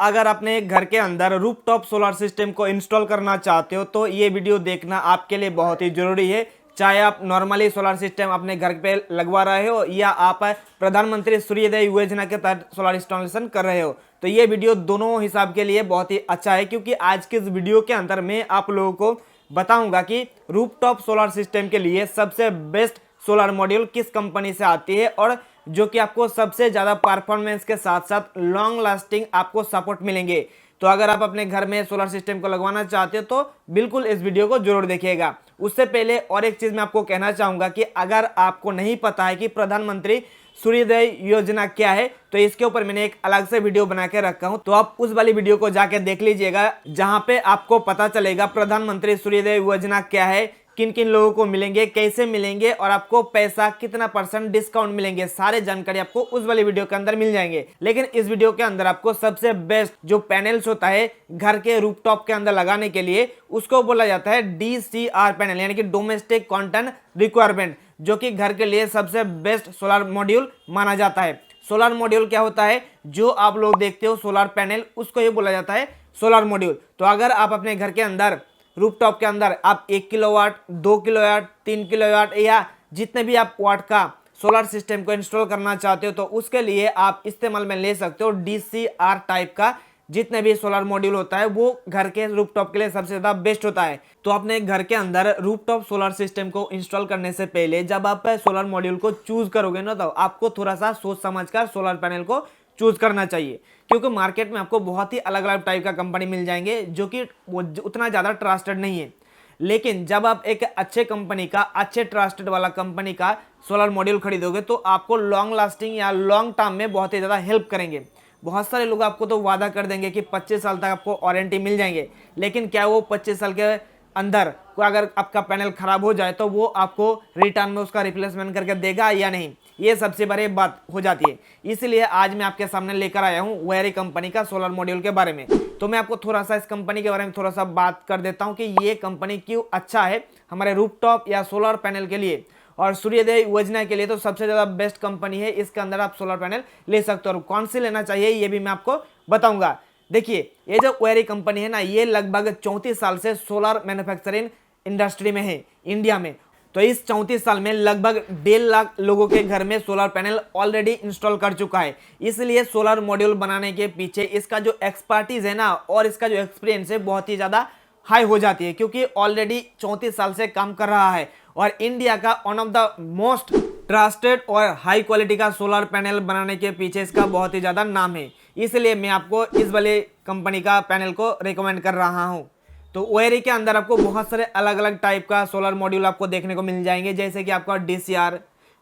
अगर अपने घर के अंदर रूफटॉप सोलर सिस्टम को इंस्टॉल करना चाहते हो तो ये वीडियो देखना आपके लिए बहुत ही जरूरी है। चाहे आप नॉर्मली सोलर सिस्टम अपने घर पे लगवा रहे हो या आप प्रधानमंत्री सूर्योदय योजना के तहत सोलर इंस्टॉलेशन कर रहे हो, तो ये वीडियो दोनों हिसाब के लिए बहुत ही अच्छा है, क्योंकि आज के इस वीडियो के अंदर मैं आप लोगों को बताऊंगा कि रूफटॉप सोलर सिस्टम के लिए सबसे बेस्ट सोलर मॉड्यूल किस कंपनी से आती है और जो कि आपको सबसे ज़्यादा परफॉर्मेंस के साथ साथ लॉन्ग लास्टिंग आपको सपोर्ट मिलेंगे। तो अगर आप अपने घर में सोलर सिस्टम को लगवाना चाहते हो तो बिल्कुल इस वीडियो को जरूर देखिएगा। उससे पहले और एक चीज़ मैं आपको कहना चाहूँगा कि अगर आपको नहीं पता है कि प्रधानमंत्री सूर्योदय योजना क्या है तो इसके ऊपर मैंने एक अलग से वीडियो बना के रखा हूं, तो आप उस वाली वीडियो को जाके देख लीजिएगा, जहां पे आपको पता चलेगा प्रधानमंत्री सूर्योदय योजना क्या है, किन किन लोगों को मिलेंगे, कैसे मिलेंगे और आपको पैसा कितना % डिस्काउंट मिलेंगे। सारे जानकारी आपको उस वाली वीडियो के अंदर मिल जाएंगे। लेकिन इस वीडियो के अंदर आपको सबसे बेस्ट जो पैनल्स होता है घर के रूफटॉप के अंदर लगाने के लिए, उसको बोला जाता है DCR पैनल, यानी कि डोमेस्टिक कंटेंट रिक्वायरमेंट, जो कि घर के लिए सबसे बेस्ट सोलर मॉड्यूल माना जाता है। सोलर मॉड्यूल क्या होता है? जो आप लोग देखते हो सोलर पैनल, उसको ये बोला जाता है सोलर मॉड्यूल। तो अगर आप अपने घर के अंदर रूफटॉप के अंदर आप 1 किलोवाट, 2 किलोवाट, 3 किलोवाट या जितने भी आप वाट का सोलर सिस्टम को इंस्टॉल करना चाहते हो तो उसके लिए आप इस्तेमाल में ले सकते हो DCR टाइप का जितने भी सोलर मॉड्यूल होता है, वो घर के रूफटॉप के लिए सबसे ज़्यादा बेस्ट होता है। तो अपने घर के अंदर रूफटॉप सोलर सिस्टम को इंस्टॉल करने से पहले जब आप सोलर मॉड्यूल को चूज करोगे ना, तो आपको थोड़ा सा सोच समझकर सोलर पैनल को चूज करना चाहिए, क्योंकि मार्केट में आपको बहुत ही अलग अलग टाइप का कंपनी मिल जाएंगे जो कि वो उतना ज़्यादा ट्रस्टेड नहीं है। लेकिन जब आप एक अच्छे कंपनी का, अच्छे ट्रस्टेड वाला कंपनी का सोलर मॉड्यूल खरीदोगे तो आपको लॉन्ग लास्टिंग या लॉन्ग टर्म में बहुत ही ज़्यादा हेल्प करेंगे। बहुत सारे लोग आपको तो वादा कर देंगे कि 25 साल तक आपको वारंटी मिल जाएंगे, लेकिन क्या वो 25 साल के अंदर अगर आपका पैनल खराब हो जाए तो वो आपको रिटर्न में उसका रिप्लेसमेंट करके देगा या नहीं, ये सबसे बड़ी बात हो जाती है। इसलिए आज मैं आपके सामने लेकर आया हूँ वेरी कंपनी का सोलर मॉड्यूल के बारे में। तो मैं आपको थोड़ा सा इस कंपनी के बारे में थोड़ा सा बात कर देता हूँ कि ये कंपनी क्यों अच्छा है हमारे रूफटॉप या सोलर पैनल के लिए, और सूर्योदय योजना के लिए तो सबसे ज़्यादा बेस्ट कंपनी है। इसके अंदर आप सोलर पैनल ले सकते हो और कौन सी लेना चाहिए ये भी मैं आपको बताऊंगा। देखिए, ये जो वेरी कंपनी है ना, ये लगभग 34 साल से सोलर मैन्युफैक्चरिंग इंडस्ट्री में है इंडिया में। तो इस 34 साल में लगभग 1.5 लाख लोगों के घर में सोलर पैनल ऑलरेडी इंस्टॉल कर चुका है। इसलिए सोलर मॉड्यूल बनाने के पीछे इसका जो एक्सपर्टीज है ना और इसका जो एक्सपीरियंस है बहुत ही ज़्यादा हाई हो जाती है, क्योंकि ऑलरेडी 34 साल से काम कर रहा है और इंडिया का one of the most trusted और हाई क्वालिटी का सोलर पैनल बनाने के पीछे इसका बहुत ही ज़्यादा नाम है। इसलिए मैं आपको इस वाले कंपनी का पैनल को रिकमेंड कर रहा हूँ। तो वेरी के अंदर आपको बहुत सारे अलग अलग टाइप का सोलर मॉड्यूल आपको देखने को मिल जाएंगे, जैसे कि आपका DCR,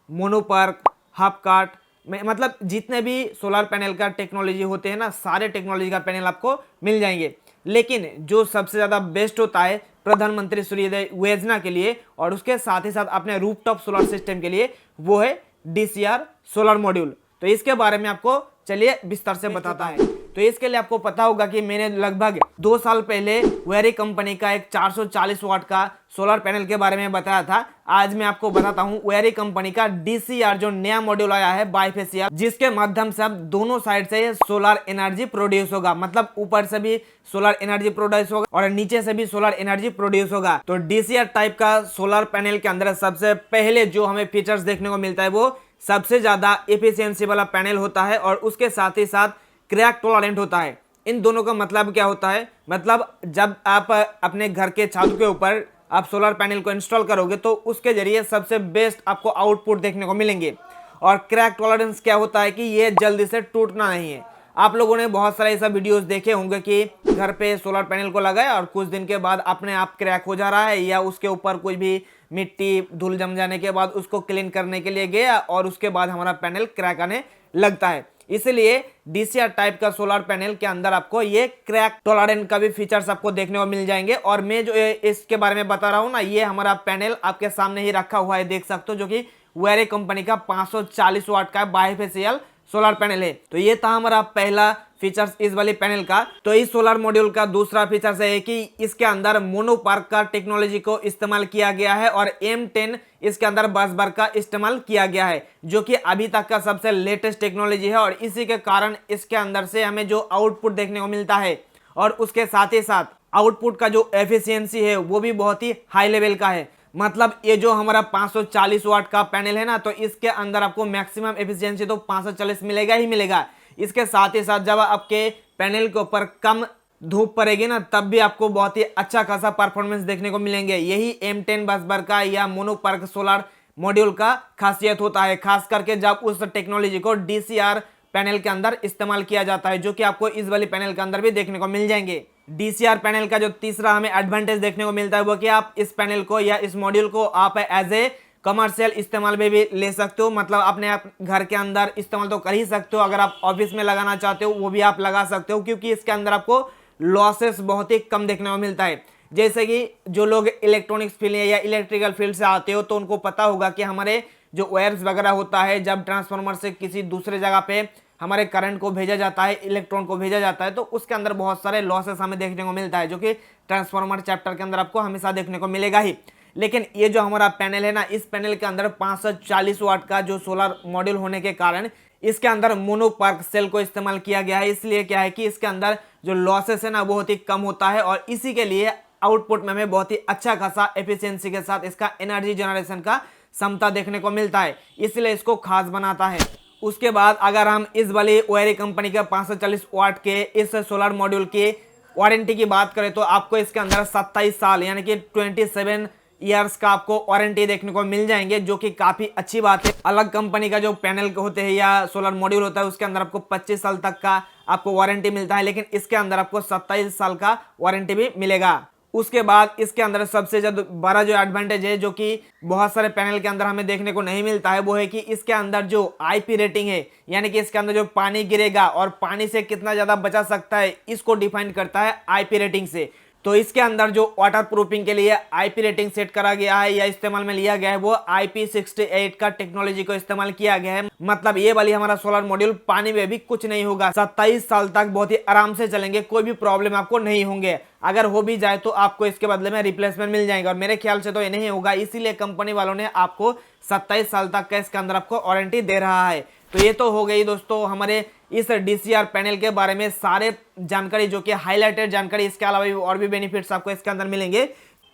मोनोपर्क, हाफ काट, मतलब जितने भी सोलर पैनल का टेक्नोलॉजी होते हैं ना, सारे टेक्नोलॉजी का पैनल आपको मिल जाएंगे। लेकिन जो सबसे ज़्यादा बेस्ट होता है प्रधानमंत्री सूर्योदय योजना के लिए और उसके साथ ही साथ अपने रूफटॉप सोलर सिस्टम के लिए, वो है DCR सोलर मॉड्यूल। तो इसके बारे में आपको चलिए विस्तार से बताता है। तो इसके लिए आपको पता होगा कि मैंने लगभग 2 साल पहले वेरी कंपनी का एक 440 वाट का सोलर पैनल के बारे में बताया था। आज मैं आपको बताता हूं वेरी कंपनी का DCR जो नया मॉड्यूल आया है बाइफेशियल, जिसके माध्यम से अब दोनों साइड से सोलर एनर्जी प्रोड्यूस होगा, मतलब ऊपर से भी सोलर एनर्जी प्रोड्यूस होगा और नीचे से भी सोलर एनर्जी प्रोड्यूस होगा। तो DCR टाइप का सोलर पैनल के अंदर सबसे पहले जो हमें फीचर्स देखने को मिलता है वो सबसे ज्यादा एफिशिएंसी वाला पैनल होता है और उसके साथ ही साथ क्रैक टॉलरेंट होता है। इन दोनों का मतलब क्या होता है? मतलब जब आप अपने घर के छत के ऊपर आप सोलर पैनल को इंस्टॉल करोगे तो उसके जरिए सबसे बेस्ट आपको आउटपुट देखने को मिलेंगे। और क्रैक टॉलरेंस क्या होता है कि ये जल्दी से टूटना नहीं है। आप लोगों ने बहुत सारे ऐसा वीडियोस देखे होंगे कि घर पे सोलर पैनल को लगाया और कुछ दिन के बाद अपने आप क्रैक हो जा रहा है, या उसके ऊपर कुछ भी मिट्टी धूल जम जाने के बाद उसको क्लीन करने के लिए गया और उसके बाद हमारा पैनल क्रैक आने लगता है। इसलिए DCR टाइप का सोलर पैनल के अंदर आपको ये क्रैक टॉलरेंट का भी फीचर्स आपको देखने को मिल जाएंगे। और मैं जो इसके बारे में बता रहा हूँ ना, ये हमारा पैनल आपके सामने ही रखा हुआ है, देख सकते हो, जो कि वेरी कंपनी का 540 वाट का बाइफेशियल सोलर पैनल है। तो ये था हमारा पहला फीचर्स इस वाली पैनल का। तो इस सोलर मॉड्यूल का दूसरा फीचर्स है कि इसके अंदर मोनोपार्क का टेक्नोलॉजी को इस्तेमाल किया गया है और M10 इसके अंदर बस बार का इस्तेमाल किया गया है, जो कि अभी तक का सबसे लेटेस्ट टेक्नोलॉजी है। और इसी के कारण इसके अंदर से हमें जो आउटपुट देखने को मिलता है और उसके साथ ही साथ आउटपुट का जो एफिशिएंसी है वो भी बहुत ही हाई लेवल का है। मतलब ये जो हमारा 540 वाट का पैनल है ना, तो इसके अंदर आपको मैक्सिमम एफिशिएंसी तो 540 मिलेगा ही मिलेगा। इसके साथ ही साथ जब आपके पैनल के ऊपर कम धूप पड़ेगी ना, तब भी आपको बहुत ही अच्छा खासा परफॉर्मेंस देखने को मिलेंगे। यही M10 बस बार का या मोनोपार्क सोलर मॉड्यूल का खासियत होता है, खास करके जब उस टेक्नोलॉजी को DCR पैनल के अंदर इस्तेमाल किया जाता है, जो कि आपको इस वाली पैनल के अंदर भी देखने को मिल जाएंगे। DCR पैनल का जो तीसरा हमें एडवांटेज देखने को मिलता है वो कि आप इस पैनल को या इस मॉड्यूल को आप एज ए कमर्शियल इस्तेमाल में भी ले सकते हो। मतलब अपने आप घर के अंदर इस्तेमाल तो कर ही सकते हो, अगर आप ऑफिस में लगाना चाहते हो वो भी आप लगा सकते हो, क्योंकि इसके अंदर आपको लॉसेस बहुत ही कम देखने को मिलता है। जैसे कि जो लोग इलेक्ट्रॉनिक्स फील्ड या इलेक्ट्रिकल फील्ड से आते हो तो उनको पता होगा कि हमारे जो वायर्स वगैरह होता है, जब ट्रांसफार्मर से किसी दूसरे जगह पे हमारे करंट को भेजा जाता है, इलेक्ट्रॉन को भेजा जाता है, तो उसके अंदर बहुत सारे लॉसेस हमें देखने को मिलता है, जो कि ट्रांसफार्मर चैप्टर के अंदर आपको हमेशा देखने को मिलेगा ही। लेकिन ये जो हमारा पैनल है ना, इस पैनल के अंदर 540 वाट का जो सोलर मॉड्यूल होने के कारण इसके अंदर मोनोपार्क सेल को इस्तेमाल किया गया है। इसलिए क्या है कि इसके अंदर जो लॉसेस है ना बहुत ही कम होता है और इसी के लिए आउटपुट में हमें बहुत ही अच्छा खासा एफिशिएंसी के साथ इसका एनर्जी जनरेशन का क्षमता देखने को मिलता है, इसलिए इसको खास बनाता है। उसके बाद अगर हम इस वाली ओएरी कंपनी के 540 वाट के इस सोलर मॉड्यूल की वारंटी की बात करें तो आपको इसके अंदर 27 साल यानी कि 27 ईयर्स का आपको वारंटी देखने को मिल जाएंगे, जो कि काफी अच्छी बात है। अलग कंपनी का जो पैनल होते हैं या सोलर मॉड्यूल होता है उसके अंदर आपको 25 साल तक का आपको वारंटी मिलता है, लेकिन इसके अंदर आपको 27 साल का वारंटी भी मिलेगा। उसके बाद इसके अंदर सबसे ज्यादा बड़ा जो एडवांटेज है, जो कि बहुत सारे पैनल के अंदर हमें देखने को नहीं मिलता है, वो है कि इसके अंदर जो IP रेटिंग है, यानी कि इसके अंदर जो पानी गिरेगा और पानी से कितना ज्यादा बचा सकता है, इसको डिफाइन करता है IP रेटिंग से। तो इसके अंदर जो वाटर प्रूफिंग के लिए IP रेटिंग सेट करा गया है या इस्तेमाल में लिया गया है, वो IP68 का टेक्नोलॉजी को इस्तेमाल किया गया है। मतलब ये वाली हमारा सोलर मॉड्यूल पानी में भी कुछ नहीं होगा, 27 साल तक बहुत ही आराम से चलेंगे, कोई भी प्रॉब्लम आपको नहीं होंगे। अगर हो भी जाए तो आपको इसके बदले में रिप्लेसमेंट मिल जाएगा, और मेरे ख्याल से तो ये नहीं होगा, इसीलिए कंपनी वालों ने आपको 27 साल तक का इसके अंदर आपको वारंटी दे रहा है। तो ये तो हो गई दोस्तों हमारे इस DCR पैनल के बारे में सारे जानकारी, जो कि हाईलाइटेड जानकारी। इसके अलावा भी और भी बेनिफिट्स आपको इसके अंदर मिलेंगे।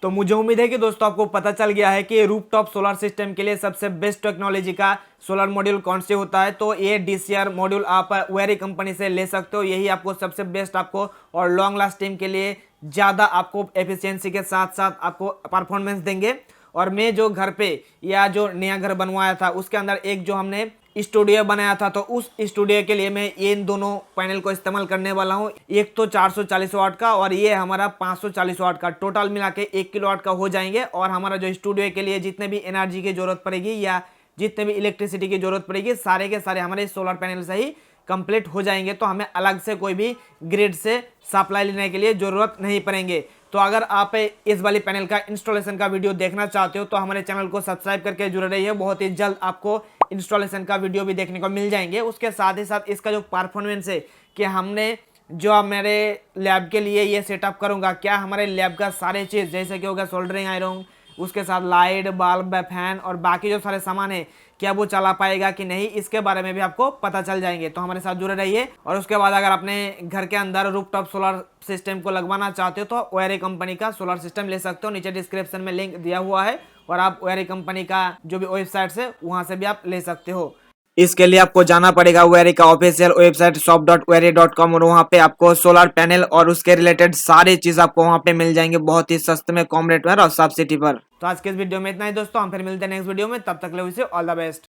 तो मुझे उम्मीद है कि दोस्तों आपको पता चल गया है कि रूफटॉप सोलर सिस्टम के लिए सबसे बेस्ट टेक्नोलॉजी का सोलर मॉड्यूल कौन से होता है। तो ये DCR मॉड्यूल आप वेरी कंपनी से ले सकते हो, यही आपको सबसे बेस्ट आपको और लॉन्ग लास्टिंग के लिए ज़्यादा आपको एफिशिएंसी के साथ साथ आपको परफॉर्मेंस देंगे। और मैं जो घर पे या जो नया घर बनवाया था उसके अंदर एक जो हमने स्टूडियो बनाया था, तो उस स्टूडियो के लिए मैं इन दोनों पैनल को इस्तेमाल करने वाला हूँ। एक तो 440 वाट का और ये हमारा 540 वाट का, टोटल मिला के 1 किलोवाट का हो जाएंगे। और हमारा जो स्टूडियो के लिए जितने भी एनर्जी की जरूरत पड़ेगी या जितने भी इलेक्ट्रिसिटी की जरूरत पड़ेगी, सारे के सारे हमारे सोलर पैनल से ही कंप्लीट हो जाएंगे। तो हमें अलग से कोई भी ग्रिड से सप्लाई लेने के लिए जरूरत नहीं पड़ेंगे। तो अगर आप इस वाली पैनल का इंस्टॉलेशन का वीडियो देखना चाहते हो तो हमारे चैनल को सब्सक्राइब करके जुड़े रहिए, बहुत ही जल्द आपको इंस्टॉलेशन का वीडियो भी देखने को मिल जाएंगे। उसके साथ ही साथ इसका जो परफॉर्मेंस है कि हमने जो मेरे लैब के लिए ये सेटअप करूंगा, क्या हमारे लैब का सारे चीज़ जैसे कि होगा सोल्डरिंग आयरन, उसके साथ लाइट, बल्ब, फैन और बाकी जो सारे सामान है, क्या वो चला पाएगा कि नहीं, इसके बारे में भी आपको पता चल जाएंगे। तो हमारे साथ जुड़े रहिए। और उसके बाद अगर अपने घर के अंदर रूफटॉप सोलर सिस्टम को लगवाना चाहते हो तो ओएरी कंपनी का सोलर सिस्टम ले सकते हो, नीचे डिस्क्रिप्शन में लिंक दिया हुआ है, और आप ओएरी कंपनी का जो भी वेबसाइट है वहां से भी आप ले सकते हो। इसके लिए आपको जाना पड़ेगा ओएरी का ऑफिशियल वेबसाइट shop.oery.com, और वहाँ पे आपको सोलर पैनल और उसके रिलेटेड सारी चीज आपको वहाँ पे मिल जाएंगे बहुत ही सस्ते में, कम रेट में और सब्सिडी पर। तो आज के इस वीडियो में इतना ही दोस्तों, हम फिर मिलते हैं नेक्स्ट वीडियो में, तब तक के लिए ऑल द बेस्ट।